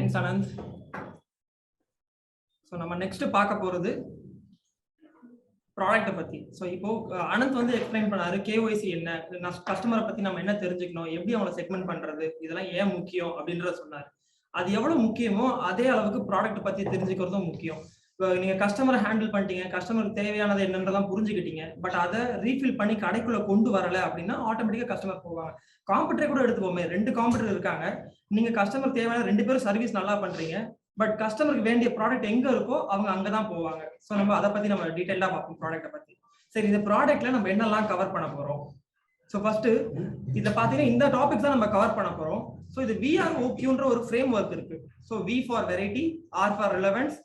Thanks, Anand. So, நம்ம next பார்க்க போறது ப்ராடக்ட்டை பத்தி. ஸோ இப்போ அனந்த் வந்து எக்ஸ்பிளைன் பண்ணாரு கேஒய்சி என்ன, கஸ்டமரை பத்தி நம்ம என்ன தெரிஞ்சுக்கணும், எப்படி அவங்களை செக்மெண்ட் பண்றது, இதெல்லாம் ஏன் முக்கியம் அப்படின்றத சொன்னாரு. அது எவ்வளவு முக்கியமோ அதே அளவுக்கு ப்ராடக்ட் பத்தி தெரிஞ்சுக்கிறதும் முக்கியம். இப்போ நீங்க கஸ்டமரை ஹேண்டில் பண்ணிட்டீங்க, கஸ்டமருக்கு தேவையானது என்னன்றதான் புரிஞ்சுக்கிட்டீங்க, பட் அதை ரீஃபில் பண்ணி கடைக்குள்ள கொண்டு வரல அப்படின்னா ஆட்டோமேட்டிக்கா கஸ்டமர் போவாங்க. காம்படிட்டர் கூட எடுத்துப்போமே, 2 காம்படிட்டர் இருக்காங்க, நீங்க கஸ்டமர் தேவையான 2 பேரும் சர்வீஸ் நல்லா பண்றீங்க, பட் கஸ்டமருக்கு வேண்டிய ப்ராடக்ட் எங்க இருக்கோ அவங்க அங்கதான் போவாங்க. ஸோ நம்ம அதை பத்தி நம்ம டீடைலா பார்ப்போம் ப்ராடக்ட்டை பத்தி. சரி, இந்த ப்ராடக்ட்ல நம்ம என்னெல்லாம் கவர் பண்ண போறோம்? ஸோ ஃபர்ஸ்ட் இதை பாத்தீங்கன்னா இந்த டாபிக் தான் நம்ம கவர் பண்ண போறோம். ஸோ இது VROQன்ற ஒரு ஃப்ரேம் ஒர்க் இருக்கு. So V for variety, R for relevance,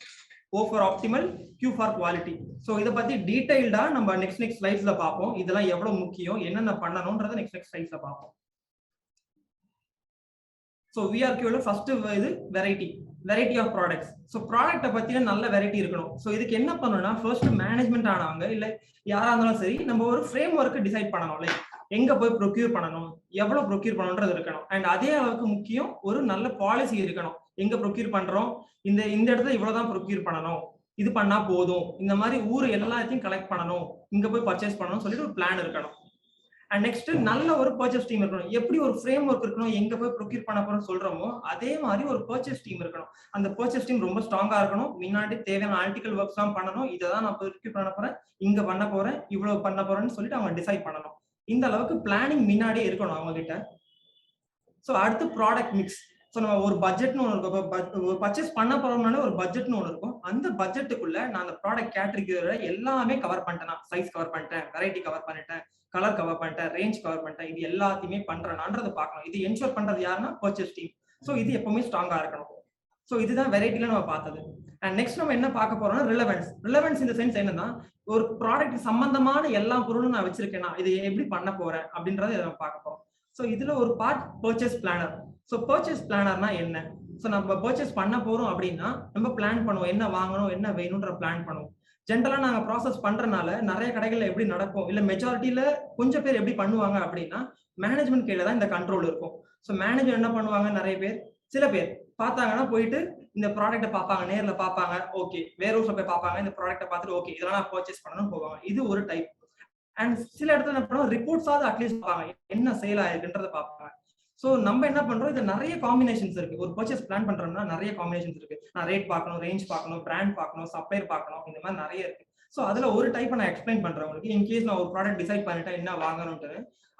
O for optimal, Q for quality. So இதை பத்தி டீடைல்டா நம்ம நெக்ஸ்ட் ஸ்லைட்ஸ்ல பார்ப்போம். இதெல்லாம் எவ்வளவு முக்கியம், என்னென்ன பண்ணணும்ன்றத நெக்ஸ்ட் ஸ்லைட்ஸ்ல பார்ப்போம். ஸோ VRQல ஃபர்ஸ்ட் இது வெரைட்டி ஆஃப் ப்ராடக்ட்ஸ். ஸோ ப்ராடக்ட்டை பத்தின நல்ல வெரைட்டி இருக்கணும். ஸோ இதுக்கு என்ன பண்ணணும்னா ஃபர்ஸ்ட் மேனேஜ்மெண்ட் ஆனவங்க இல்ல யாரா இருந்தாலும் சரி, நம்ம ஒரு ஃப்ரேம் ஒர்க் டிசைட் பண்ணணும். லைக் எங்க போய் ப்ரொக்யூர் பண்ணணும், எவ்வளவு ப்ரொக்யூர் பண்ணணும்ன்றது இருக்கணும். அண்ட் அதே அளவுக்கு முக்கியம் ஒரு நல்ல பாலிசி இருக்கணும். எங்க ப்ரொக்யூர் பண்றோம், இந்த இடத்துல இவ்வளவுதான் ப்ரொக்யூர் பண்ணணும், இது பண்ணா போதும், இந்த மாதிரி ஊர் எல்லாத்தையும் கலெக்ட் பண்ணணும், இங்க போய் பர்ச்சேஸ் பண்ணணும் சொல்லிட்டு ஒரு பிளான் இருக்கணும். அண்ட் நெக்ஸ்ட் நல்ல ஒரு பர்ச்சேஸ் டீம் இருக்கணும். எப்படி ஒரு ஃப்ரேம் ஒர்க் இருக்கணும், எங்க போய் ப்ரொக்யூர் பண்ண போறோம்னு சொல்றோமோ அதே மாதிரி ஒரு பர்ச்சேஸ் டீம் இருக்கணும். அந்த பர்ச்சேஸ் டீம் ரொம்ப ஸ்ட்ராங்கா இருக்கணும். முன்னாடி தேவையான ஆர்டிகல் ஒர்க்ஸ் எல்லாம் பண்ணணும். இதான் நான் ப்ரொக்யூர் பண்ண போறேன், இங்க பண்ண போறேன், இவ்வளவு பண்ண போறேன்னு சொல்லிட்டு அவங்க டிசைட் பண்ணணும். இந்த அளவுக்கு பிளானிங் முன்னாடியே இருக்கணும் அவங்க கிட்ட. ஸோ அடுத்து ப்ராடக்ட் மிக்ஸ். ஸோ நம்ம ஒரு பட்ஜெட்னு ஒன்று இருக்கும், ஒரு பர்ச்சேஸ் பண்ண போறோம்னாலே ஒரு பட்ஜெட்னு ஒன்று இருக்கும். அந்த பட்ஜெட்டுக்குள்ள நான் அந்த ப்ராடக்ட் கேட்டகரியோட எல்லாமே கவர் பண்ணிட்டேன். சைஸ் கவர் பண்ணிட்டேன், வெரைட்டி கவர் பண்ணிட்டேன், கலர் கவர் பண்ணிட்டேன், ரேஞ்ச் கவர் பண்ணிட்டேன், இது எல்லாத்தையுமே பண்றேனான்றதை பார்க்கணும். இது என்ஷூர் பண்றது யாருன்னா பர்ச்சேஸ் டீம். ஸோ இது எப்பவுமே ஸ்ட்ராங்கா இருக்கணும். ஸோ இதுதான் வெரைட்டில நம்ம பார்த்தது. அண்ட் நெக்ஸ்ட் நம்ம என்ன பார்க்க போறோம்னா ரிலவன்ஸ் இந்த சென்ஸ் என்னன்னா, ஒரு ப்ராடக்ட் சம்பந்தமான எல்லா பொருளும் நான் வச்சிருக்கேன்னா இது எப்படி பண்ண போறேன் அப்படின்றத நம்ம பார்க்க போறோம். ஸோ இதுல ஒரு part purchase planner. So purchase பிளானர்னா என்ன? ஸோ நம்ம பர்ச்சேஸ் பண்ண போறோம் அப்படின்னா நம்ம பிளான் பண்ணுவோம், என்ன வாங்கணும் என்ன வேணும்ன்ற பிளான் பண்ணுவோம். ஜென்ரலா நாங்க ப்ராசஸ் பண்றதுனால நிறைய கடைகள்ல எப்படி நடக்கும், இல்ல மெஜாரிட்டியில கொஞ்சம் பேர் எப்படி பண்ணுவாங்க அப்படின்னா மேனேஜ்மெண்ட் கையில தான் இந்த கண்ட்ரோல் இருக்கும். ஸோ மேனேஜர் என்ன பண்ணுவாங்க, நிறைய பேர் சில பேர் பார்த்தாங்கன்னா போயிட்டு இந்த ப்ராடக்ட்டை பார்ப்பாங்க, நேர்ல பார்ப்பாங்க, ஓகே வேற ஹவுஸ்ல போய் பார்ப்பாங்க, இந்த ப்ராடக்ட்டை பார்த்துட்டு ஓகே இதெல்லாம் நான் பர்ச்சேஸ் பண்ணணும்னு போவாங்க. இது ஒரு டைப். அண்ட் சில இடத்துல என்ன பண்ணுவோம், ரிப்போர்ட்ஸாவது அட்லீஸ்ட் பார்ப்பாங்க, என்ன சேல் ஆயிருக்குன்றத பார்ப்பாங்க. ஸோ நம்ம என்ன பண்றோம், இது நிறைய காம்பினேஷன்ஸ் இருக்கு. ஒரு பர்ச்சேஸ் பிளான் பண்றோம்னா நிறைய காம்பினேஷன்ஸ் இருக்கு. நான் ரேட் பார்க்கணும், ரேஞ்ச் பார்க்கணும், பிராண்ட் பார்க்கணும், சப்ளையர் பார்க்கணும், இந்த மாதிரி நிறைய இருக்கு. ஸோ அதுல ஒரு டைப்பை நான் எக்ஸ்பிளைன் பண்றேன் உங்களுக்கு. இன்கேஸ் நான் ஒரு ப்ராடக்ட் டிசைட் பண்ணிட்டேன் என்ன வாங்கணும்ட்டு,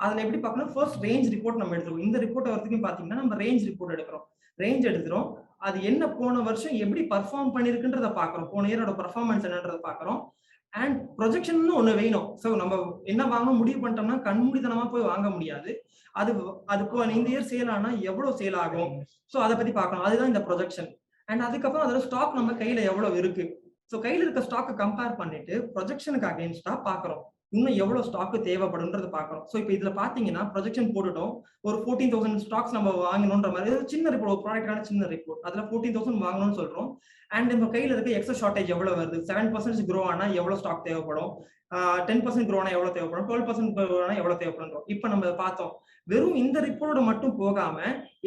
அதுல எப்படி பார்க்கணும், ஃபர்ஸ்ட் ரேஞ்ச் ரிப்போர்ட் நம்ம எடுத்துருவோம். இந்த ரிப்போர்ட் வரைக்கும் பாத்தீங்கன்னா நம்ம ரேஞ்ச் ரிப்போர்ட் எடுக்கிறோம். ரேஞ்ச் எடுத்துறோம், அது என்ன போன வருஷம் எப்படி பர்ஃபார்ம் பண்ணிருக்குன்றத பாக்குறோம், போன இயரோட பர்ஃபார்மன்ஸ் என்னன்றத பாக்குறோம். அண்ட் ப்ரொஜெக்ஷன் ஒண்ணு வேணும். ஸோ நம்ம என்ன வாங்கணும் முடிவு பண்ணிட்டோம்னா கண்மூடித்தனமா போய் வாங்க முடியாது. அதுக்கு இந்த இயர் சேல் ஆனா எவ்வளவு சேல் ஆகும், ஸோ அதை பத்தி பார்க்கணும். அதுதான் இந்த ப்ரொஜெக்ஷன். அண்ட் அதுக்கப்புறம் அதோட ஸ்டாக் நம்ம கையில எவ்வளவு இருக்கு, ஸோ கையில இருக்க ஸ்டாக்கை கம்பேர் பண்ணிட்டு ப்ரொஜெக்ஷனுக்கு அகைன்ஸ்டா பாக்குறோம், இன்னும் எவ்வளவு ஸ்டாக் தேவைப்படும்ன்றது பாக்குறோம். ஸோ இப்போ இதுல பாத்தீங்கன்னா ப்ரொஜெக்ஷன் போட்டுட்டோம், ஒரு 14,000 ஸ்டாக்ஸ் நம்ம வாங்கணும்ன்ற மாதிரி சின்ன ரிப்போர்ட், ஒரு ப்ராடக்டான சின்ன ரிப்போர்ட், அதுல 14,000 வாங்கணும்னு சொல்றோம். அண்ட் நம்ம கையில இருக்க எக்ஸஸ் ஷார்டேஜ் எவ்வளவு வருது, 7% க்ரோ ஆனா எவ்வளவு ஸ்டாக் தேவைப்படும், 10% க்ரோ ஆனா எவ்வளவு தேவைப்படும், 12% க்ரோ ஆனா எவ்வளவு தேவைப்படும். இப்போ நம்ம பார்த்தோம், வெறும் இந்த ரிப்போர்ட் மட்டும் போகாம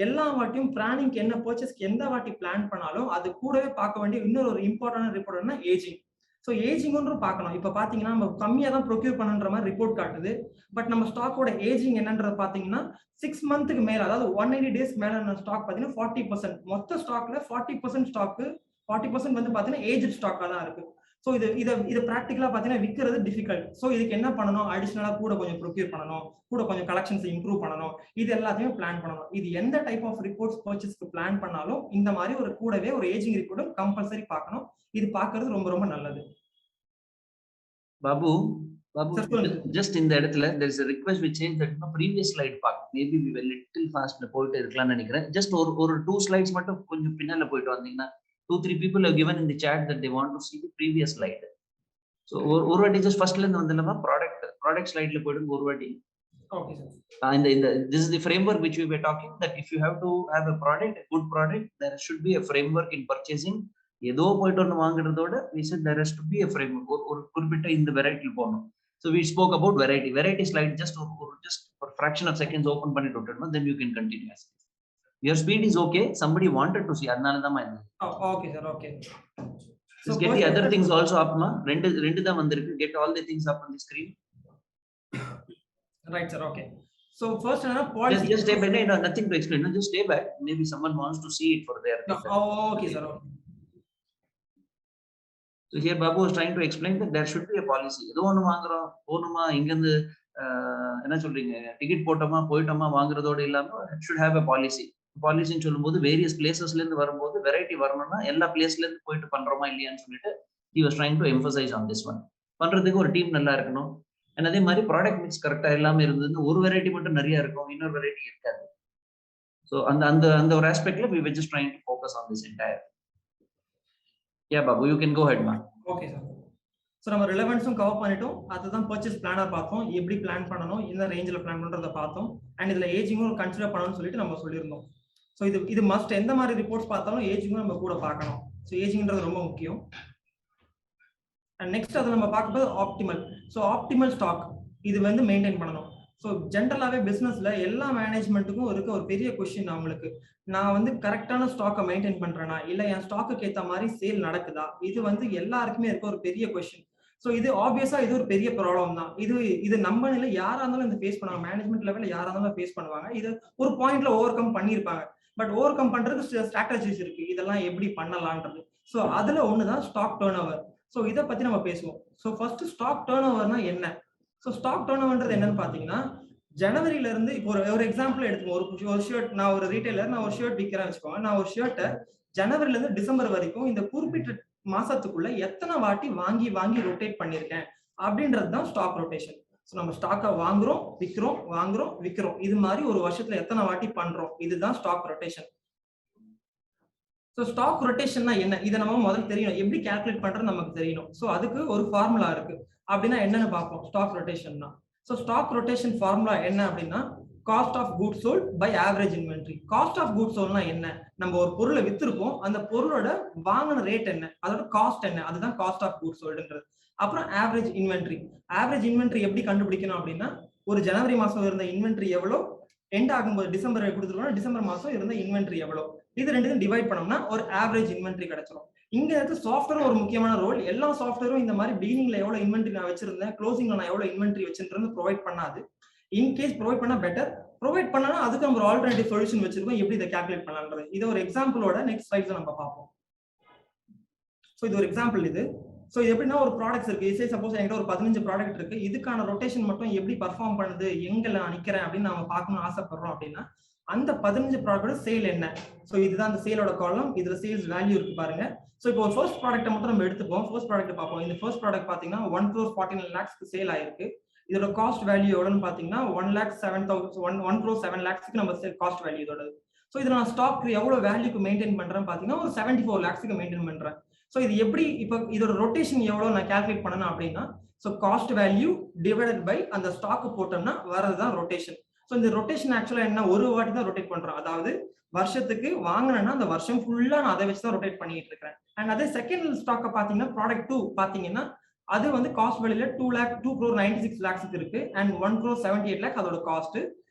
எல்லா வாட்டியும் பிளானிங்க்கு என்ன பர்ச்சேஸ்க்கு எந்த வாட்டி பிளான் பண்ணாலும் அது கூடவே பார்க்க வேண்டிய இன்னொரு இம்பார்ட்டன்ட் ரிப்போர்ட்னா ஏஜிங். ஸோ ஏஜிங் ஒன்றும் பார்க்கணும். இப்போ பாத்தீங்கன்னா நம்ம கம்மியா தான் ப்ரொக்யூர் பண்ணுன்ற மாதிரி ரிப்போர்ட் காட்டுது, பட் நம்ம ஸ்டாக்கோட ஏஜிங் என்னன்றது பாத்தீங்கன்னா 6 மந்த்துக்கு மேல, அதாவது 180 டேஸ் மேல ஸ்டாக் பாத்தீங்கன்னா 40%, மொத்த ஸ்டாக்ல 40% ஸ்டாக், 40% வந்து பாத்தீங்கன்னா ஏஜ் ஸ்டாக்கா தான் இருக்கு. ஸோ இது ப்ராக்டிகலா பாத்தீங்கன்னா விற்கிறது டிஃபிகல்ட். ஸோ இதுக்கு என்ன பண்ணணும், அடிஷனலா கூட கொஞ்சம் ப்ரொக்யூர் பண்ணணும், கூட கொஞ்சம் கலெக்ஷன்ஸ் இம்ப்ரூவ் பண்ணணும், இது எல்லாத்தையுமே பிளான் பண்ணணும். இது எந்த டைப் ஆஃப் ரிப்போர்ட்ஸ் பர்ச்சேஸ்க்கு பிளான் பண்ணாலும் இந்த மாதிரி ஒரு கூடவே ஒரு ஏஜிங் ரிப்போர்ட் கம்பல்சரி பார்க்கணும். இது பார்க்கிறது ரொம்ப ரொம்ப நல்லது. Babu, just in the இடத்துல there is a request we change that previous slide பார்க்க, maybe we were little fast போயிட்டு இருக்கலாம்னு நினைக்கிறேன். just ஒரு 2 slides மட்டும் கொஞ்சம் பின்னால போயிட்டு வந்தீங்கன்னா 2-3 people have given in the chat that they want to see the previous slide. so ஒரு வாட்டி just firstல இருந்து வந்தலமா product slideல போயிடுங்க ஒரு வாட்டி. Okay sir. This is the framework which we were talking, that if you have to have a product, a good product, there should be a framework in purchasing. ஏதோ போயிட்டு ஒன்று வாங்குறதோட we said there has to be a framework. ஒரு குறிப்பிட்ட இந்த வெரைட்டில போகணும். So we spoke about variety slide. Just for fraction of seconds open பண்ணிட்டு விட்டுறணும், then you can continue. your speed is okay, somebody wanted to see, adnala dhaan indha. Oh, okay sir, okay. So get the other things also up ma, rendu dhaan vandirukku, get all the things up on the screen. Right sir, okay. So first policy, just stay back, no, nothing to explain, no, just stay back, maybe someone wants to see it for their okay sir, okay. So here Babu was trying to explain that there should be a policy. Edo onu vaangrom ponuma ingendu enna solringa ticket potama poitama vaangradhoda illama, it should have a policy. Policy nu solumbodhu various places la irundhu varumbodhu variety varanona ella place la irundhu poitu pandroma illaya nu solittu he was trying to emphasize on this one. பண்றதுக்கு ஒரு team நல்லா இருக்கணும். and அதே மாதிரி product mix கரெக்டா எல்லாமே இருந்ததுன்னா ஒரு வெரைட்டி மட்டும் நிறைய இருக்கும், இன்னொரு வெரைட்டி இருக்காது. ஸோ அந்த அந்த அந்த ஒரு ஆஸ்பெக்ட்ல we were just trying to focus on this entire. Yeah Babu, you can go ahead ma. Okay sir. So நம்ம ரிலவன்ஸும் கவர் பண்ணிட்டோம். அதுதான் பர்ச்சேஸ் பிளானர் பார்த்தோம், எப்படி பிளான் பண்ணணும், என்ன ரேஞ்சில் பிளான் பண்றதை பார்த்தோம். அண்ட் இதுல ஏஜிங்கும் கன்சிடர் பண்ணணும்னு சொல்லிட்டு நம்ம சொல்லியிருந்தோம். ஸோ இது மஸ்ட், எந்த மாதிரி ரிப்போர்ட்ஸ் பார்த்தாலும் ஏஜிங்கும் நம்ம கூட பார்க்கணும். ஸோ ஏஜிங்ன்றது ரொம்ப முக்கியம். அண்ட் நெக்ஸ்ட் அதை நம்ம பார்க்கும்போது ஆப்டிமல். ஸோ ஆப்டிமல் ஸ்டாக் இது வந்து மெயின்டைன் பண்ணணும். ஸோ ஜென்ரலாகவே பிஸ்னஸ்ல எல்லா மேனேஜ்மெண்ட்டுக்கும் இருக்க ஒரு பெரிய கொஸ்டின் அவங்களுக்கு, நான் வந்து கரெக்டான ஸ்டாக்கை மெயின்டைன் பண்றேனா, இல்லை என் ஸ்டாக்கு ஏற்ற மாதிரி சேல் நடக்குதா, இது வந்து எல்லாருக்குமே இருக்க ஒரு பெரிய கொஸ்டின். ஸோ இது ஆப்வியஸா இது ஒரு பெரிய ப்ராப்ளம் தான். இது நம்ம நிலை யாரா இருந்தாலும் இந்த ஃபேஸ் பண்ணுவாங்க, மேனேஜ்மெண்ட் லெவலில் யாரா இருந்தாலும் ஃபேஸ் பண்ணுவாங்க. இது ஒரு பாயிண்ட்ல ஓவர் கம் பண்ணியிருப்பாங்க. பட் ஓவர் கம் பண்றதுக்கு ஸ்ட்ராட்டஜிஸ் இருக்கு, இதெல்லாம் எப்படி பண்ணலான்றது. ஸோ அதுல ஒண்ணுதான் ஸ்டாக் டர்ன் ஓவர். ஸோ இதை பத்தி நம்ம பேசுவோம். ஸோ ஃபர்ஸ்ட் ஸ்டாக் டர்ன் ஓவர்னா என்ன? ஸோ ஸ்டாக் டர்ன் ஓவர்ன்றது என்னன்னு பாத்தீங்கன்னா, ஜனவரில இருந்து இப்போ ஒரு எக்ஸாம்பிள் எடுத்துக்கோங்க. ஒரு ஷர்ட், நான் ஒரு ரீட்டைலர், நான் ஒரு ஷர்ட் விற்கிறேன் வச்சுக்கோங்க. நான் ஒரு ஷர்ட்டை ஜனவரில இருந்து டிசம்பர் வரைக்கும் இந்த குறிப்பிட்ட மாசத்துக்குள்ள எத்தனை வாட்டி வாங்கி ரொட்டேட் பண்ணிருக்கேன் அப்படின்றது தான் ஸ்டாக் ரொட்டேஷன். ஸோ நம்ம ஸ்டாக்கை வாங்குறோம் விற்கிறோம், இது மாதிரி ஒரு வருஷத்துல எத்தனை வாட்டி பண்றோம், இதுதான் ஸ்டாக் ரொட்டேஷன். ஸோ ஸ்டாக் ரொட்டேஷன்னா என்ன, இதை நம்ம முதல்ல தெரியணும். எப்படி கால்குலேட் பண்றது நமக்கு தெரியணும். ஸோ அதுக்கு ஒரு ஃபார்முலா இருக்கு. அப்படின்னா என்னன்னு பார்ப்போம். ஸ்டாக் ரொட்டேஷன்னா, ஸோ ஸ்டாக் ரொட்டேஷன் ஃபார்முலா என்ன அப்படின்னா, cost of goods sold by average inventory. Cost of goods சோல்ட்னா என்ன, நம்ம ஒரு பொருளை வித்திருப்போம், அந்த பொருளோட வாங்கின ரேட் என்ன, அதோட காஸ்ட் என்ன, அதுதான் காஸ்ட் ஆஃப் குட்ஸ் சோல்டுன்றது. அப்புறம் ஆவரேஜ் இன்வென்ட்ரி எப்படி கண்டுபிடிக்கணும் அப்படின்னா, ஒரு ஜனவரி மாசம் இருந்த இன்வென்ட்ரி எவ்வளோ, எண்ட் ஆகும்போது டிசம்பர் கொடுத்துருக்கோம், டிசம்பர் மாசம் இருந்த இன்வென்ட்ரி எவ்வளோ, இது ரெண்டுக்கும் டிவைட் பண்ணோம்னா ஒரு ஆவரேஜ் இன்வென்ட்ரி கிடைச்சிடும். இங்க இருக்க சாஃப்ட்வேர் ஒரு முக்கியமான ரோல். எல்லா சாஃப்ட்வேரும் இந்த மாதிரி பிகினிங்ல எவ்வளவு இன்வென்ட்ரி நான் வச்சிருந்தேன், க்ளோசிங்ல நான் எவ்வளவு இன்வென்ட்ரி வச்சிருந்தேன் ப்ரொவைட் பண்ணாது. இன்கேஸ் ப்ரொவைட் பண்ணா பெட்டர், ப்ரொவைட் பண்ணா அதுக்கு நம்ம ஒரு ஆல்டர்னேட்டிவ் சொல்யூஷன் வச்சிருக்கோம், எப்படி இதை கால்குலேட் பண்ணலாம்ன்றது. இது ஒரு எக்ஸாம்பிளோட நெக்ஸ்ட் ஸ்லைட்ஸ் நம்ம பார்ப்போம். ஸோ இது ஒரு எக்ஸாம்பிள். இது ஸோ இது எப்படின்னா, ஒரு ப்ராடக்ட்ஸ் இருக்கு. சப்போஸ் என்கிட்ட ஒரு 15 ப்ராடக்ட் இருக்கு, இதுக்கான ரொட்டேஷன் மட்டும் எப்படி பர்ஃபார்ம் பண்ணுது, எங்க நான் நிக்கிறேன் அப்படின்னு நம்ம பார்க்கணும்னு ஆசைப்படுறோம் அப்படின்னா, அந்த 15 ப்ராடக்ட் சேல் என்ன. ஸோ இதுதான் அந்த சேலோட காலம், இதுல சேல்ஸ் வேல்யூ இருக்கு பாருங்க. ஸோ இப்போ ஒரு ஃபர்ஸ்ட் ப்ராடக்ட்டை மட்டும் நம்ம எடுத்துப்போம். ஃபர்ஸ்ட் ப்ராடக்ட் பார்ப்போம். இந்த ஃபர்ஸ்ட் ப்ராடக்ட் பாத்தீங்கன்னா 1,49 lakhs சேல் ஆயிருக்கு. இதோட காஸ்ட் வேல்யூ எவ்வளவுன்னு பாத்தீங்கன்னா 1,07 lakhs நம்ம காஸ்ட் வேல்யூ இதோட. ஸோ இதுல நான் ஸ்டாக் எவ்வளவு வேல்யூக்கு மெயின்டைன் பண்றேன் பாத்தீங்கன்னா ஒரு 74 lakhs மெயின்டைன் பண்றேன். ஸோ இது எப்படி, இப்போ இதோட ரொட்டேஷன் எவ்வளவு நான் கால்குலேட் பண்ணணும் அப்படின்னா, so cost value divided by அந்த ஸ்டாக் போட்டோம்னா வரதுதான் ரொட்டேஷன். ஸோ இந்த ரொட்டேஷன் ஆக்சுவலா என்ன, ஒரு வாட்டி தான் ரொட்டேட் பண்றோம். அதாவது வருஷத்துக்கு வாங்கினேன்னா அந்த வருஷம் ஃபுல்லா நான் அதை வச்சு தான் ரொட்டேட் பண்ணிட்டு இருக்கேன். அண்ட் அதே செகண்ட் ஸ்டாக்கை பாத்தீங்கன்னா ப்ராடக்ட் 2 பாத்தீங்கன்னா அது வந்து காஸ்ட் வேல்யூல 2,96 lakhs இருக்கு. அண்ட் 1,78 lakhs அதோட காஸ்ட்.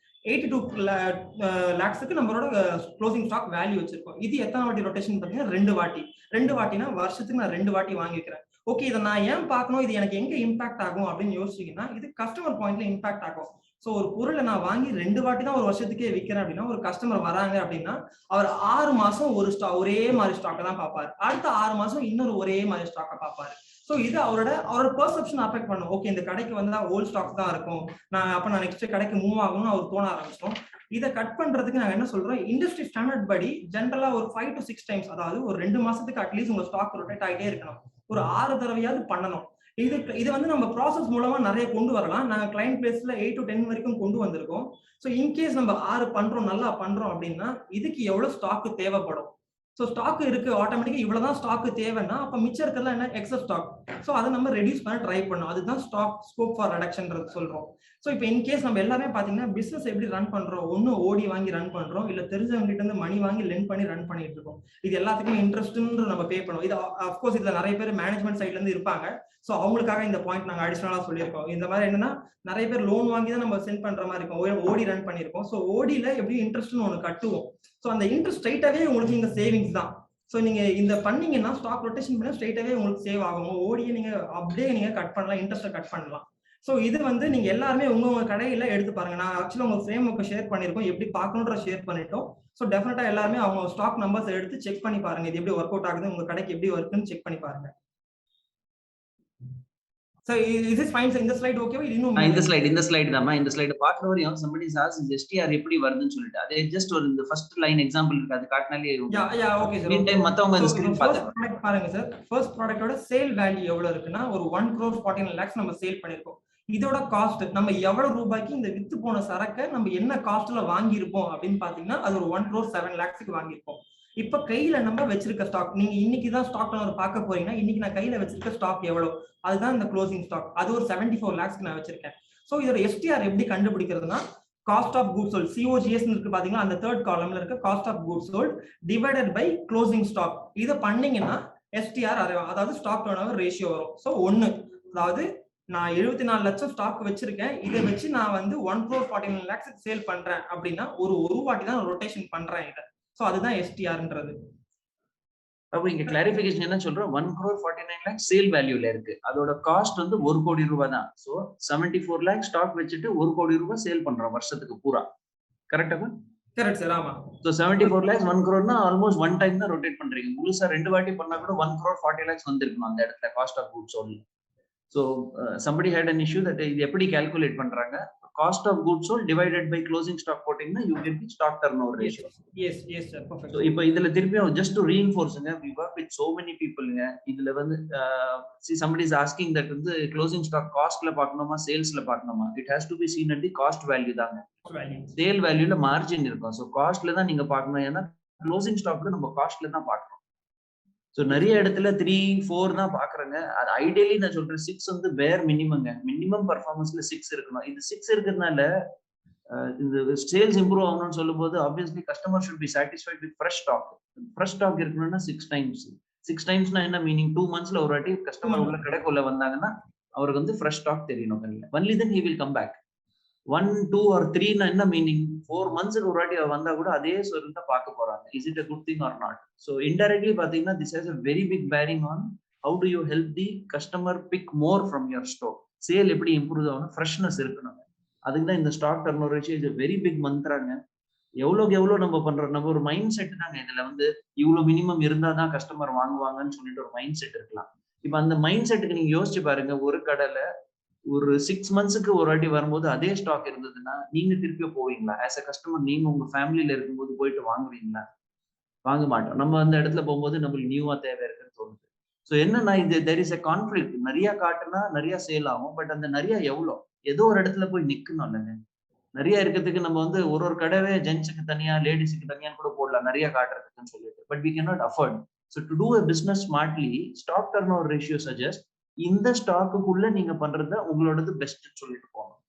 82 lakhs நம்மளோட க்ளோசிங் ஸ்டாக் வேல்யூ வச்சிருக்கோம். இது எத்தனை வாட்டி ரொட்டேஷன் பாத்தீங்கன்னா 2 வாட்டி. 2 வாட்டினா வருஷத்துக்கு நான் 2 வாட்டி வாங்கிக்கிறேன். ஓகே, இதை நான் ஏன் பார்க்கணும், இது எனக்கு எங்க இம்பாக்ட் ஆகும் அப்படின்னு யோசிச்சீங்கன்னா, இது கஸ்டமர் பாயிண்ட்ல இம்பாக்ட் ஆகும். ஸோ ஒரு பொருளை நான் வாங்கி 2 வாட்டி தான் ஒரு வருஷத்துக்கே விற்கிறேன் அப்படின்னா, ஒரு கஸ்டமர் வராங்க அப்படின்னா அவர் 6 மாசம் ஒரே மாதிரி ஸ்டாக்கை தான் பார்ப்பாரு. அடுத்த 6 மாசம் இன்னொரு ஒரே மாதிரி ஸ்டாக்கை பார்ப்பாரு. ஸோ இது அவரோட பெர்செப்ஷன் அஃபெக்ட் பண்ணும். ஓகே, இந்த கடைக்கு வந்தா ஓல்ட் ஸ்டாக் தான் இருக்கும், நான் நெக்ஸ்ட் கடைக்கு மூவ் ஆகணும்னு அவர் தோண ஆரம்பிச்சிடும். இதை கட் பண்றதுக்கு நாங்க என்ன சொல்றோம், இண்டஸ்ட்ரி ஸ்டாண்டர்ட் படி ஜென்ரலா ஒரு 5 to 6 times, அதாவது ஒரு 2 மாசத்துக்கு அட்லீஸ்ட் உங்க ஸ்டாக் ரொட்டேட் ஆகிட்டே இருக்கணும். ஒரு 6 தடவையாவது பண்ணணும். இது வந்து நம்ம ப்ராசஸ் மூலமா நிறைய கொண்டு வரலாம். நாங்க கிளைண்ட் பிளேஸ்ல 8 to 10 வரைக்கும் கொண்டு வந்திருக்கோம். ஸோ இன்கேஸ் நம்ம 6 பண்றோம், நல்லா பண்றோம் அப்படின்னா இதுக்கு எவ்வளவு ஸ்டாக் தேவைப்படும். ஸோ ஸ்டாக் இருக்கு, ஆட்டோமேட்டிக்கா இவ்வளவுதான் ஸ்டாக் தேவைன்னா அப்ப மிச்சம் இருக்கிறதுல என்ன, எக்ஸஸ் ஸ்டாக். ஸோ அதை நம்ம ரெடியூஸ் பண்ண ட்ரை பண்ணோம். அதுதான் ஸ்டாக் ஸ்கோப் ஃபார் ரெடக்ஷன்றது சொல்றோம். ஸோ இப்போ இன்கேஸ் நம்ம எல்லாமே பாத்தீங்கன்னா பிசினஸ் எப்படி ரன் பண்றோம், ஒன்னு ஓடி வாங்கி ரன் பண்றோம், இல்ல தெரிஞ்சவங்க கிட்ட இருந்து மணி வாங்கி லென் பண்ணி ரன் பண்ணிட்டு இருக்கோம். இது எல்லாத்துக்குமே இன்ட்ரெஸ்ட்ன்ற நம்ம பே பண்ணுவோம். இது அஃப்கோர்ஸ் இதுல நிறைய பேர் மேனேஜ்மெண்ட் சைட்ல இருந்து இருப்பாங்க. ஸோ அவங்களுக்காக இந்த பாயிண்ட் நாங்க அடிஷனலா சொல்லியிருக்கோம். இந்த மாதிரி என்னன்னா, நிறைய பேர் லோன் வாங்கி தான் நம்ம சென்ட் பண்ற மாதிரி இருக்கும், ஓடி ரன் பண்ணிருக்கோம். ஸோ ஓடியில எப்படி இன்ட்ரெஸ்ட்னு ஒன்று கட்டுவோம். ஸோ அந்த இன்ட்ரெஸ்ட் ஸ்ட்ரைட்டாவே உங்களுக்கு இந்த சேவிங்ஸ் தான். ஸோ நீங்க இந்த பண்ணீங்கன்னா ஸ்டாக் ரொட்டேஷன் பண்ணா ஸ்ட்ரைட்டாவே உங்களுக்கு சேவ் ஆகும். ஓடியே நீங்க அப்படியே நீங்க கட் பண்ணலாம், இன்ட்ரெஸ்ட்டை கட் பண்ணலாம். ஸோ இது வந்து நீங்க எல்லாருமே உங்க கடையில எடுத்து பாருங்க. நான் ஆக்சுவலா உங்க ஃப்ரேம் ஒர்க்கை ஷேர் பண்ணிருக்கோம், எப்படி பார்க்கணுன்ற ஷேர் பண்ணிட்டோம். ஸோ டெஃபினட்டா எல்லாருமே அவங்க ஸ்டாக் நம்பர்ஸ் எடுத்து செக் பண்ணி பாருங்க, இது எப்படி ஒர்க் அவுட் ஆகுது, உங்க கடைக்கு எப்படி ஒர்க்குன்னு செக் பண்ணி பாருங்க. So is this fine sir? இந்த ஸ்லைட் ஓகேவா? இன்னும் இந்த ஸ்லைட் தான்மா. இந்த ஸ்லைட் பார்க்குற வரையும் somebody says STR எப்படி வருதுன்னு சொல்லிட்டு அதே ஜஸ்ட் ஒரு இந்த ஃபர்ஸ்ட் லைன் எக்ஸாம்பிள் இருக்கு, அது காட்டினாலே yeah okay sir. Meantime மத்தவங்க அந்த ஸ்கிரீன் பார்த்து பாருங்க சார். ஃபர்ஸ்ட் ப்ராடக்ட்டோட சேல் வேல்யூ எவ்வளவு இருக்குன்னா ஒரு 1,49 lakhs நம்ம சேல் பண்ணிருக்கோம். இதோட காஸ்ட் நம்ம எவ்வளவு ரூபாய்க்கு இந்த வித்து போன சரக்கை நம்ம என்ன காஸ்ட்ல வாங்கி இருப்போம் அப்படின்னு பாத்தீங்கன்னா அது ஒரு 1,07 lakhsக்கு வாங்கி இருப்போம். இப்ப கையில நம்ம வச்சிருக்க ஸ்டாக், நீங்க இன்னைக்கு தான் ஸ்டாக் டர்னோவர் பார்க்க போறீங்கன்னா இன்னைக்கு நான் கையில வச்சிருக்க ஸ்டாக் எவ்வளவு, அதுதான் இந்த க்ளோசிங் ஸ்டாக். அது ஒரு 74 lakhsக்கு நான் வச்சிருக்கேன். சோ இதோட STR எப்படி கண்டுபிடிக்கிறதுனா cost of goods sold, COGS இருக்கு பாத்தீங்களா, அந்த தேர்ட் காலம்ல இருக்க cost of goods sold divided by closing stock. இத பண்ணீங்கன்னா STR அதாவது ஸ்டாக் டர்னோவர் ரேஷியோ வரும். சோ 1, அதாவது நான் 74 லட்சம் ஸ்டாக் வச்சிருக்கேன், இதை வச்சு நான் வந்து 1,49 lakhsக்கு சேல் பண்றேன் அப்படின்னா ஒரு வாட்டி தான் ரொட்டேஷன் பண்றேன் இதை. சோ அதுதான் STRன்றது. அப்போ இங்க கிளாரிஃபிகேஷன் என்ன சொல்றோம், 1,49 lakhs சேல் வேல்யூல இருக்கு, அதோட காஸ்ட் வந்து 1 கோடி ரூபாய் தான். சோ 74 lakhs ஸ்டாக் வச்சுட்டு 1 கோடி ரூபாய் சேல் பண்றோம் வருஷத்துக்கு பூரா. கரெக்ட்டா? Correct sir. ஆமா. So 74 lakhs 1 crore almost one time தான் ரொட்டேட் பண்றீங்க. முழுசா 2 வாட்டி பண்ணா கூட 1,40 lakhs வந்திருக்கும் அந்த இடத்துல cost of goods sold. So somebody had an issue that இது எப்படி கால்குலேட் பண்றாங்க, cost of goods sold divided by closing stock போட்டீங்கன்னா you get the stock turnover ratio. Yes sir, perfect. So இப்போ இதுல திருப்பியும் just to reinforce we work with so many people இதுல வந்து see somebody is asking that வந்து closing stock costல பார்க்கணுமா சேல்ஸ்ல பார்க்கணுமா, it has to be seen at the cost value தாங்க. Sale வேல்யூல margin இருக்கும். So costல தான் நீங்க பார்க்கணும், ஏன்னா closing stockல நம்ம costல தான் பார்க்கணும். சோ நிறைய இடத்துல 3, 4 தான் பாக்குறாங்க. அது ஐடியலி நான் சொல்றேன் 6 வந்து வேர் மினிமம்ங்க. மினிமம் பெர்ஃபார்மன்ஸ்ல 6 இருக்கணும். இது 6 இருக்கிறதுனால இந்த சேல்ஸ் இம்ப்ரூவ் ஆகணும்னு சொல்லும்போது obviously customer should be satisfied with fresh stock. Fresh stock இருக்கணும்னா 6 டைம்ஸ்னா என்ன மீனிங், 2 monthsல ஒரு வாட்டி கஸ்டமர் உள்ள கடைக்குள்ள வந்தாங்கன்னா அவருக்கு வந்து ஃப்ரெஷ் ஸ்டாக் தெரியணும். Only then he will come back. 1, 2 or 3 என்ன மீனிங், 4 months ஒரு வாட்டி வந்தா கூட அதே சொல்ல தான் பார்க்க போறாங்க. Is it a good thing or not? So indirectly பாத்தீங்கன்னா this has a very big bearing on how do you help the customer pick more from your store. Sale எப்படி இம்ப்ரூவ் ஆகணும், ஃப்ரெஷ்னஸ் இருக்கணும். அதுக்கு தான் இந்த stock turnover ratio is a very big மந்த்ராங்க. எவ்வளவு நம்ம பண்றோம், நம்ம ஒரு மைண்ட் செட் தாங்க. இதுல வந்து இவ்வளவு மினிமம் இருந்தா தான் கஸ்டமர் வாங்குவாங்கன்னு சொல்லிட்டு ஒரு மைண்ட் செட் இருக்கலாம். இப்ப அந்த மைண்ட் செட்டுக்கு நீங்க யோசிச்சு பாருங்க, ஒரு கடையில ஒரு 6 monthsக்கு ஒரு வாட்டி வரும்போது அதே ஸ்டாக் இருந்ததுன்னா நீங்க திருப்பி போவீங்களா? ஆஸ் அ கஸ்டமர் நீங்க உங்க ஃபேமிலியில இருக்கும்போது போயிட்டு வாங்குவீங்களா? வாங்க மாட்டோம். நம்ம அந்த இடத்துல போகும்போது நம்மளுக்கு நியூவா தேவை இருக்குன்னு தோணுது. ஸோ என்னன்னா இது there is a conflict. நிறைய காட்டுனா நிறைய சேல் ஆகும், பட் அந்த நிறைய எவ்வளோ ஏதோ ஒரு இடத்துல போய் நிக்கணும் இல்லைங்க. நிறைய இருக்கிறதுக்கு நம்ம வந்து ஒரு கடவே ஜென்ஸுக்கு தனியா லேடிஸுக்கு தனியா கூட போடலாம் நிறைய காட்டுறதுக்குன்னு சொல்லிட்டு, but we cannot afford. So to do a business smartly, stock turnover ratio suggest இந்த ஸ்டாக்குக்குள்ள நீங்க பண்றத உங்களோடது பெஸ்ட் சொல்லிட்டு போகணும்.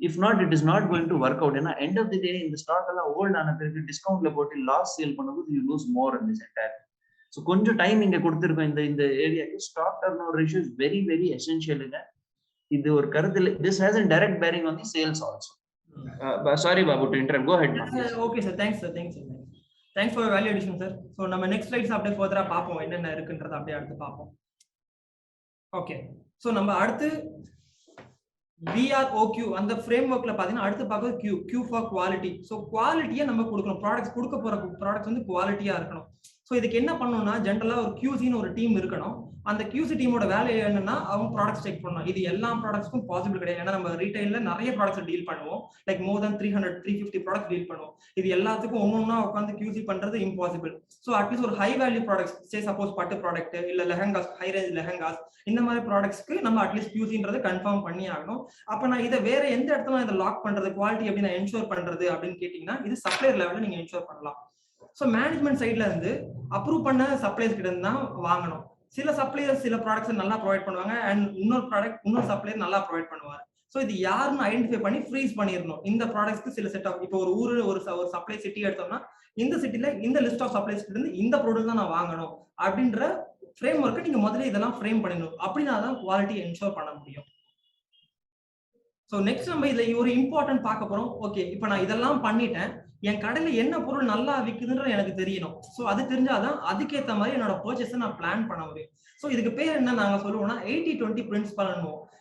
If not it is not going to work out. ஏன்னா எண்ட் ஆஃப் தி டே இந்த ஸ்டாக் எல்லாம் ஓல்ட் ஆன பிறகு டிஸ்கவுண்ட்ல போட்டு லாஸ் சேல் பண்ணும்போது you lose more in this entire. So கொஞ்சம் டைம் இங்க கொடுத்துருக்கோம் இந்த ஏரியாக்கு. Stock turnover ratio is very very எசென்ஷியலுங்க. இது ஒரு கருத்துல this has a direct bearing on the sales also. Sorry Babu to interrupt. Go ahead. Okay sir, thanks sir. Thanks for your value addition sir. So நம்ம next slides அப்படியே further பாப்போம், என்னென்ன இருக்குன்றத அப்படியே அடுத்து பாப்போம். ஓகே, சோ நம்ம அடுத்து VROQ அந்த ஃப்ரேம்வொர்க்ல பாத்தீங்கன்னா அடுத்து பார்க்கிறது Q ஃபார் குவாலிட்டி. சோ குவாலிட்டியை நம்ம கொடுக்கணும். ப்ராடக்ட்ஸ் கொடுக்க போற ப்ராடக்ட்ஸ் வந்து குவாலிட்டியா இருக்கணும். சோ இதுக்கு என்ன பண்ணணும்னா ஜென்ரலா ஒரு QCன்னு ஒரு டீம் இருக்கணும். அந்த QC டீமோட வேலை என்னன்னா அவங்க ப்ராடக்ட்ஸ் செக் பண்ணணும். இது எல்லா ப்ராடக்ட்ஸ்க்கும் பாசிபிள் கிடையாது. ஏன்னா நம்ம ரீட்டைல்ல நிறைய ப்ராடக்ட்ஸ் டீல் பண்ணுவோம். லைக் மோர் தென் 300-350 ப்ராடக்ட்ஸ் டீல் பண்ணுவோம். இது எல்லாத்துக்கும் ஒன்னொன்னா உட்காந்து QC பண்றது இம்பாசிபிள். சோ அட்லீஸ்ட் ஒரு ஹை வேல்யூ ப்ராடக்ட்ஸ், சே சப்போஸ் பட்டு ப்ராடக்ட் இல்ல லெஹங்காஸ், ஹை ரேஞ்ச் லெஹங்காஸ், இந்த மாதிரி ப்ராடக்ட்ஸ்க்கு நம்ம அட்லீஸ்ட் QCன்றதை கன்ஃபார்ம் பண்ணி ஆகணும். அப்ப நான் இதை வேற எந்த இடத்துல இதை லாக் பண்றது, குவாலிட்டி எப்படி நான் என்ஷூர் பண்றது அப்படின்னு கேட்டீங்கன்னா இது சப்ளையர் லெவல்ல நீங்க என்ஷூர் பண்ணலாம். சோ மேனேஜ்மெண்ட் சைட்ல இருந்து அப்ரூவ் பண்ண சப்ளையர்ஸ் கிட்ட இருந்து தான் வாங்கணும். சில சப்ளையர்ஸ் சில ப்ராடக்ட்ஸ் நல்லா ப்ரொவைட் பண்ணுவாங்க அண்ட் இன்னொரு சப்ளையர் நல்லா ப்ரொவைட் பண்ணுவாங்க. சோ இது யாருன்னு ஐடென்டிஃபை பண்ணி ஃப்ரீஸ் பண்ணிடணும். இந்த ப்ராடக்ட்ஸ்க்கு சில செட் ஆஃப், இப்போ ஒரு ஊரு ஒரு சப்ளை சிட்டி எடுத்தோம்னா இந்த சிட்டில இந்த லிஸ்ட் ஆஃப் சப்ளைஸ் இருந்து இந்த ப்ராடக்ட் தான் நான் வாங்கணும் அப்படின்ற ஃப்ரேம் ஒர்க்கை நீங்க முதல்ல இதெல்லாம் ஃப்ரேம் பண்ணிடணும். அப்படின்னா தான் குவாலிட்டி என்ஷூர் பண்ண முடியும். ஸோ நெக்ஸ்ட் நம்ம இதுல ஒரு இம்பார்ட்டன்ட் பார்க்க போறோம். ஓகே, இப்போ நான் இதெல்லாம் பண்ணிட்டேன், என் கடையில என்ன பொருள் நல்லா விற்குதுன்ற எனக்கு தெரியணும். ஸோ அது தெரிஞ்சாதான் அதுக்கேற்ற மாதிரி என்னோட பர்ச்சேஸை நான் பிளான் பண்ண முடியும். ஸோ இதுக்கு பேர் என்ன நாங்க சொல்லுவோம்னா 80-20 பிரின்சிபல்.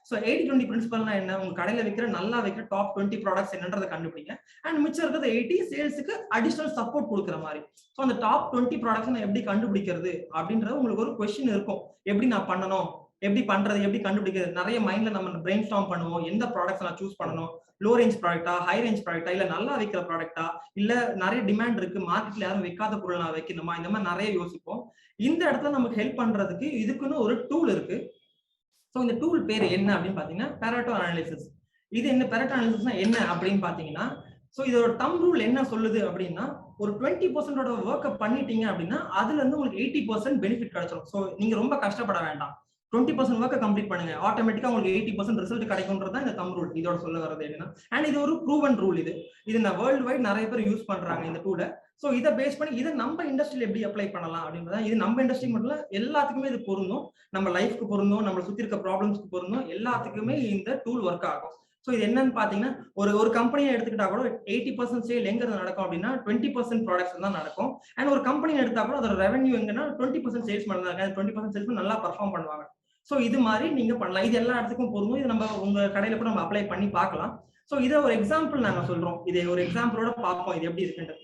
ஸோ 80-20 பிரின்சிபல்னா என்ன? உங்க கடையில விற்கிற நல்லா விற்கிற டாப் 20 ப்ராடக்ட்ஸ் என்னன்றதை கண்டுபிடிங்க. அண்ட் மிச்சம் இருக்கிறது 80 சேல்ஸுக்கு அடிஷனல் சப்போர்ட் கொடுக்குற மாதிரி. ஸோ அந்த டாப் 20 ப்ராடக்ட்ஸ் நான் எப்படி கண்டுபிடிக்கிறது அப்படின்றது உங்களுக்கு ஒரு கொஸ்டின் இருக்கும். எப்படி நான் பண்ணணும், எப்படி பண்றது, எப்படி கண்டுபிடிக்கிறது, நிறைய மைண்ட்ல நம்ம பிரெயின் ஸ்டார்ம் பண்ணுவோம். எந்த ப்ராடக்ட்ஸ் நான் சூஸ் பண்ணணும், லோ ரேஞ்ச் ப்ராடக்டா, ஹை ரேஞ்ச் ப்ராடக்டா, இல்ல நல்லா விற்கிற ப்ராடக்டா, இல்ல நிறைய டிமாண்ட் இருக்கு மார்க்கெட்ல யாரும் வைக்காத பொருள் நான் வைக்கணுமா, இந்த மாதிரி நிறைய யோசிப்போம். இந்த இடத்துல நமக்கு ஹெல்ப் பண்றதுக்கு இதுக்குன்னு ஒரு டூல் இருக்கு. ஸோ இந்த டூல் பேர் என்ன அப்படின்னு பாத்தீங்கன்னா பெரட்டோ அனாலிசிஸ். இது என்ன பெரட்டோ அனாலிசிஸ்னா என்ன அப்படின்னு பாத்தீங்கன்னா, ஸோ இதோட தம் ரூல் என்ன சொல்லுது அப்படின்னா, ஒரு 20% ஒர்க்கை பண்ணிட்டீங்க அப்படின்னா அதுல இருந்து உங்களுக்கு 80% பெனிஃபிட் கிடைச்சிடும். ஸோ நீங்க ரொம்ப கஷ்டப்பட வேண்டாம், 20% ஒர்க்கை கம்ப்ளீட் பண்ணுங்க, ஆட்டோமேட்டிக்கா உங்களுக்கு 80% ரிசல்ட் கிடைக்கும்ன்றது தான் இந்த தம் ரூல். இதோட சொல்ல வரது என்னன்னா, அண்ட் இது ஒரு ப்ரூவன் ரூல். இது வேர்ல்டு வைட் நிறைய பேர் யூஸ் பண்றாங்க இந்த டூலை. ஸோ இதை பேஸ் பண்ணி இதை நம்ம இண்டஸ்ட்ரியில எப்படி அப்ளை பண்ணலாம் அப்படின்றத, இது நம்ம இண்டஸ்ட்ரி மட்டும் இல்ல எல்லாத்துக்குமே இது பொருந்தும், நம்ம லைஃப்க்கு பொருந்தும், நம்ம சுத்தி இருக்க ப்ராப்ளம்ஸ்க்கு பொருந்தும், எல்லாத்துக்குமே இந்த டூல் ஒர்க் ஆகும். ஸோ இது என்னன்னு பாத்தீங்கன்னா, ஒரு கம்பெனியை எடுத்துக்கிட்டா கூட 80% சேல் எங்க நடக்கும் அப்படின்னா 20% ப்ராடக்ட்ஸ் தான் நடக்கும். அண்ட் ஒரு கம்பெனி எடுத்தா கூட அதோட ரெவன்யூ எங்கன்னா 20% சேல்ஸ் மட்டும் தான் இருக்கு. 20% சேல்ஸ் நல்லா பர்ஃபார்ம் பண்ணுவாங்க. ஸோ இது மாதிரி நீங்க பண்ணலாம். இது எல்லா இடத்துக்கும் பொருந்தும். இது நம்ம உங்க கடையில கூட நம்ம அப்ளை பண்ணி பார்க்கலாம். ஸோ இதை ஒரு எக்ஸாம்பிள் நாங்க சொல்றோம். இதை ஒரு எக்ஸாம்பிளோட பார்ப்போம் இது எப்படி இருக்குன்னு.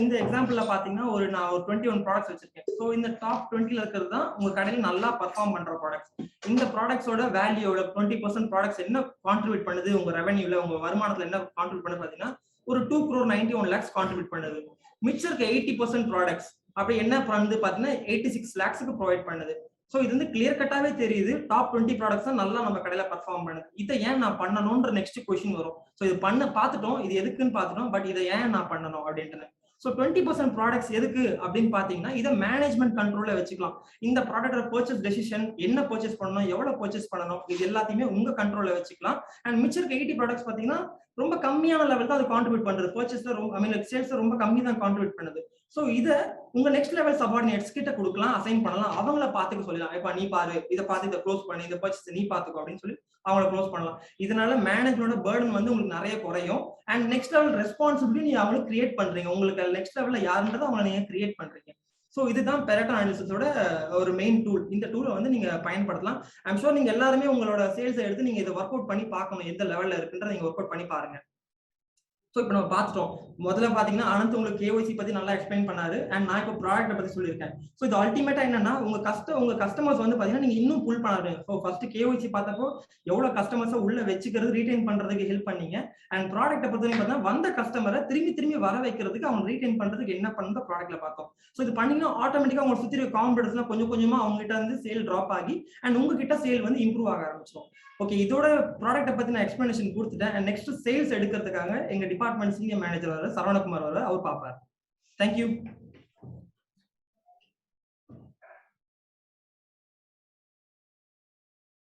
இந்த எக்ஸாம்பிள்ல பாத்தீங்கன்னா நான் ஒரு 21 ப்ராடக்ட்ஸ் வச்சிருக்கேன். ஸோ இந்த டாப் 20ல இருக்கிறது தான் உங்க கடையில நல்லா பர்ஃபார்ம் பண்ற ப்ராடக்ட்ஸ். இந்த ப்ராடக்ட்ஸோட வேல்யூட 20% ப்ராடக்ட்ஸ் என்ன கான்ட்ரிபியூட் பண்ணுது உங்க ரெவன்யூல, உங்க வருமானத்துல என்ன கான்ட்ரிபியூட் பண்ணுது பாத்தீங்கன்னா ஒரு 2,91 lakhs கான்ட்ரிபியூட் பண்ணுது. மிச்சம் இருக்க 80% ப்ராடக்ட்ஸ் அப்படி என்ன பண்ணுது பாத்தீங்கன்னா 86 lakhsக்கு ப்ரொவைட் பண்ணுது. ஸோ இது வந்து கிளியர் கட்டாவே தெரியுது, டாப் 20 ப்ராடக்ட்ஸ் தான் நல்லா நம்ம கடையில பர்ஃபார்ம் பண்ணுது. இதை ஏன் நான் பண்ணணும்ன்ற நெக்ஸ்ட் கொஸ்டின் வரும். ஸோ இது பார்த்துட்டோம், இது எதுக்குன்னு பார்த்துட்டோம், பட் இதை ஏன் நான் பண்ணணும் அப்படின்ட்டு. ஸோ 20% ப்ராடக்ட்ஸ் எதுக்கு அப்படின்னு பாத்தீங்கன்னா, இதை மேனேஜ்மெண்ட் கண்ட்ரோல்ல வச்சுக்கலாம். இந்த ப்ராடக்டோட பர்ச்சேஸ் டெசிஷன், என்ன பர்ச்சேஸ் பண்ணணும், எவ்வளவு பர்ச்சேஸ் பண்ணணும், இது எல்லாத்தையுமே உங்க கண்ட்ரோல்ல வச்சுக்கலாம். அண்ட் மிச்சம் இருக்க 80 ப்ராடக்ட்ஸ் பாத்தீங்கன்னா ரொம்ப கம்மியான லெவல் தான் அது கான்ட்ரிபியூட் பண்றது. பர்ச்சேஸ்ல ரொம்ப சேல்ஸ் ரொம்ப கம்மி தான் கான்ட்ரிபியூட் பண்ணுது. ஸோ இதை உங்க நெக்ஸ்ட் லெவல் சபார்டினேட்ஸ் கிட்ட கொடுக்கலாம், அசைன் பண்ணலாம், அவங்கள பாத்துக்க சொல்லலாம். இப்ப நீ பாரு, இதை பார்த்து இதை க்ளோஸ் பண்ணி, இதை பர்ச்சேஸ் நீ பாத்துக்கோ அப்படின்னு சொல்லி அவங்கள க்ளோஸ் பண்ணலாம். இதனால மேனேஜ்மெண்டோட பர்டன் வந்து உங்களுக்கு நிறைய குறையும். அண்ட் நெக்ஸ்ட் லெவல் ரெஸ்பான்சிபிலிட்டி நீங்க அவங்களுக்கு கிரியேட் பண்றீங்க. உங்களுக்கு நெக்ஸ்ட் லெவல்ல யாருன்றதை அவங்களை நீங்க கிரியேட் பண்றீங்க. ஸோ இதுதான் பெரட்டோ அனாலிசிஸோட ஒரு மெயின் டூல். இந்த டூலை வந்து நீங்க பயன்படுத்தலாம். ஐம் ஷூர் நீங்க எல்லாருமே உங்களோட சேல்ஸை எடுத்து நீங்க இதை ஒர்க் அவுட் பண்ணி பார்க்கணும், எந்த லெவல்ல இருக்குன்றத நீங்க ஒர்க் அவுட் பண்ணி பாருங்க. ஸோ இப்போ நம்ம பார்த்துட்டோம். முதல்ல பாத்தீங்கன்னா அனந்த் உங்களுக்கு கேஒய்சி பத்தி நல்லா எக்ஸ்பிளைன் பண்ணாரு. அண்ட் நான் இப்போ ப்ராடக்ட்டை பத்தி சொல்லியிருக்கேன். ஸோ இது அல்டிமேட்டா என்னன்னா, உங்க கஸ்டமர்ஸ் வந்து பாத்தீங்கன்னா நீங்க இன்னும் புல் பண்ணாரு. ஸோ ஃபர்ஸ்ட் கேஒய்சி பார்த்தப்போ எவ்வளவு கஸ்டமர்ஸை உள்ள வச்சுக்கிறது, ரீடைன் பண்றதுக்கு ஹெல்ப் பண்ணீங்க. அண்ட் ப்ராடக்ட்டை பொறுத்த வரைக்கும் பார்த்தா வந்த கஸ்டமரை திரும்பி வர வைக்கிறதுக்கு, அவங்க ரீடைன் பண்றதுக்கு என்ன பண்ணுறது ப்ராடக்ட்ல பார்த்தோம். ஸோ இது பண்ணீங்கன்னா ஆட்டோமேட்டிக்கா உங்க சுத்தி இருக்க காம்படிட்டர்ஸ்லாம் கொஞ்சம் கொஞ்சமா அவங்க கிட்ட வந்து சேல் டிராப் ஆகி அண்ட் உங்ககிட்ட சேல் வந்து இம்ப்ரூவ் ஆக ஆரம்பிச்சிடும். ஓகே, இதோட ப்ராடக்ட்டை பத்தி நான் எக்ஸ்பிளனேஷன் கொடுத்துட்டேன். அண்ட் நெக்ஸ்ட் சேல்ஸ் எடுக்கிறதுக்காக எங்க டிபார்ட்மெண்ட் சீனியர் மேனேஜர் சரவணகுமார் அவர் பார்ப்பார். தேங்க்யூ.